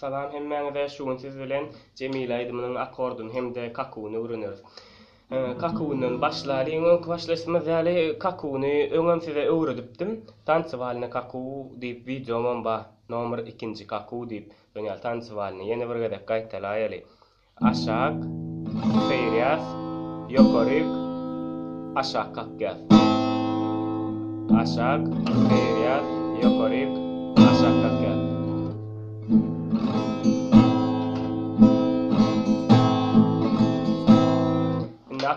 Salam hemmeňize şuň siz bilen Jemile aýdymynyň akordun hemde kakuny öwreneriz. Kakunyň başlaryň başlaşmaz ýaly kakuny öňem size öwredipdim. Tançywalyna kaku diýip videom bar. Nomer 2-nji kaku diýip ýa tançywalyny ýene bir gedek gaýtalaýaly. Aşak, feýrýas, ýokaryk, aşak kakýas. Aşak, feýrýas, ýokaryk, aşak kakýas.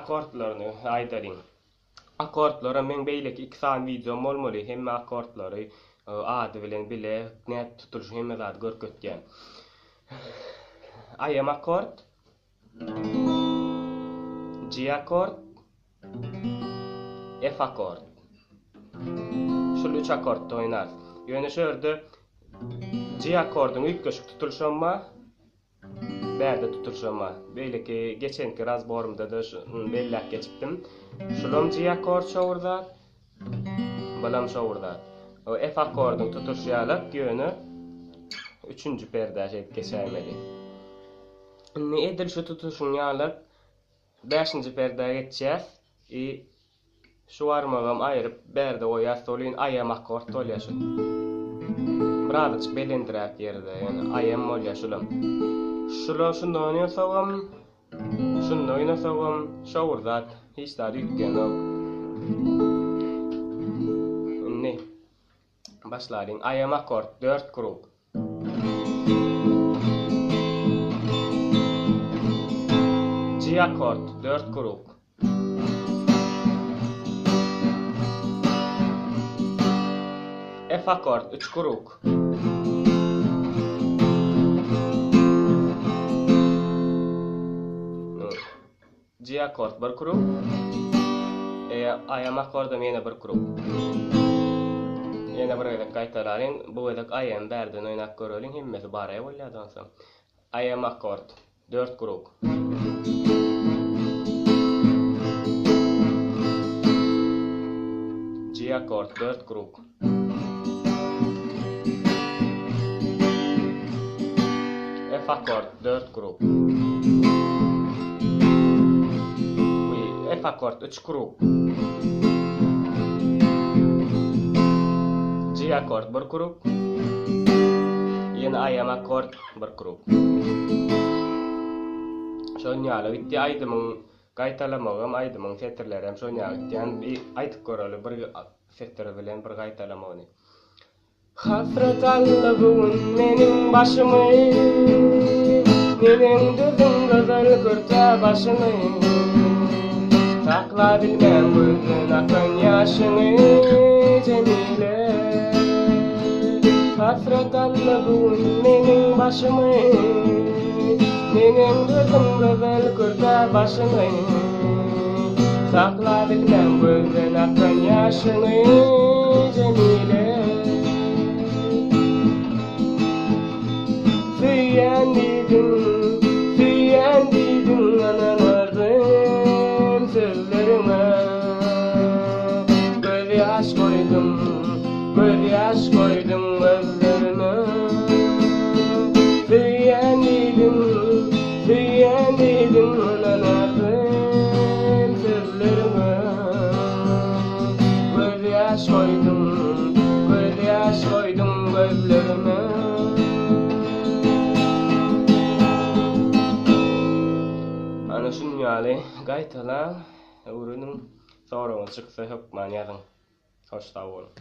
Akordlaryny aýdaryn. Akordlara men beýleki 2 san videom bolmaly. Hemme akordlary ady bilen bile näme tuturuş hemme zat görkezgen. I am akord, G akord, F akord. Şol 3 akordda oýnar. Ýöne şerde G akordun ilk köşük tutulşama berde tutulşama. Beýleki geçenki razborumda da bellek geçipdim. Şolom G akord şowurda, balam şowurda. O F akordun tutulşýalyk ýöne 3-nji perdäje geçämeli. Ne edil şu tutuşunyalyk 5-nji perdäge geçýär. Şu armagam aýryp berde oýar solyn ayam akord bolýar. Birazajyk belendirät ýerde, ýani ayam bolýar şolam. Şundan oýnarsam, şundan oýnarsam şowurzat hiç da düýtgen ok. Ne? Başlaryň ayam akord 4 krug. G akord 4 krug. F akord 3 krug. G akord 1 krug. Ayam akordam ýene 1 krug. Ýene bir gedek gaýtalaryn bu gedek ayam berden oýnap göreliň hemmesi bara bolýardan soň. Ayam akord 4 krug. G akord 4 krug. F akord 4 krug. F akord 3 krug. G akord 1 krug. Ýene ayam akord 1 krug. Şoňaly bitdi aýdymyň gaýtalamagam aýdymyň setirlerem şoňaly bitdi. Aýtyp göreli bir setir bilen bir gaýtalamany. Hasret Allah'ın menin başımı, menin düzün güzel kırta başımı. Sakla bilmem gözün akan yaşını Cemile. Hasret Allah'ın menin başımı, menin düzün güzel kırta başımı. Sakla bilmem gözün akan yaşını Cemile. Süýen diýdim ananardım sözlerime. Göz ýaş koydum gözlerime. Süýen diýdim ananardım sözlerime. Göz ýaş koydum gözlerime. Şunyaly gaýtalar öwrüniň soragyny çyksa hökman ýazyn. Hoş sag bolun.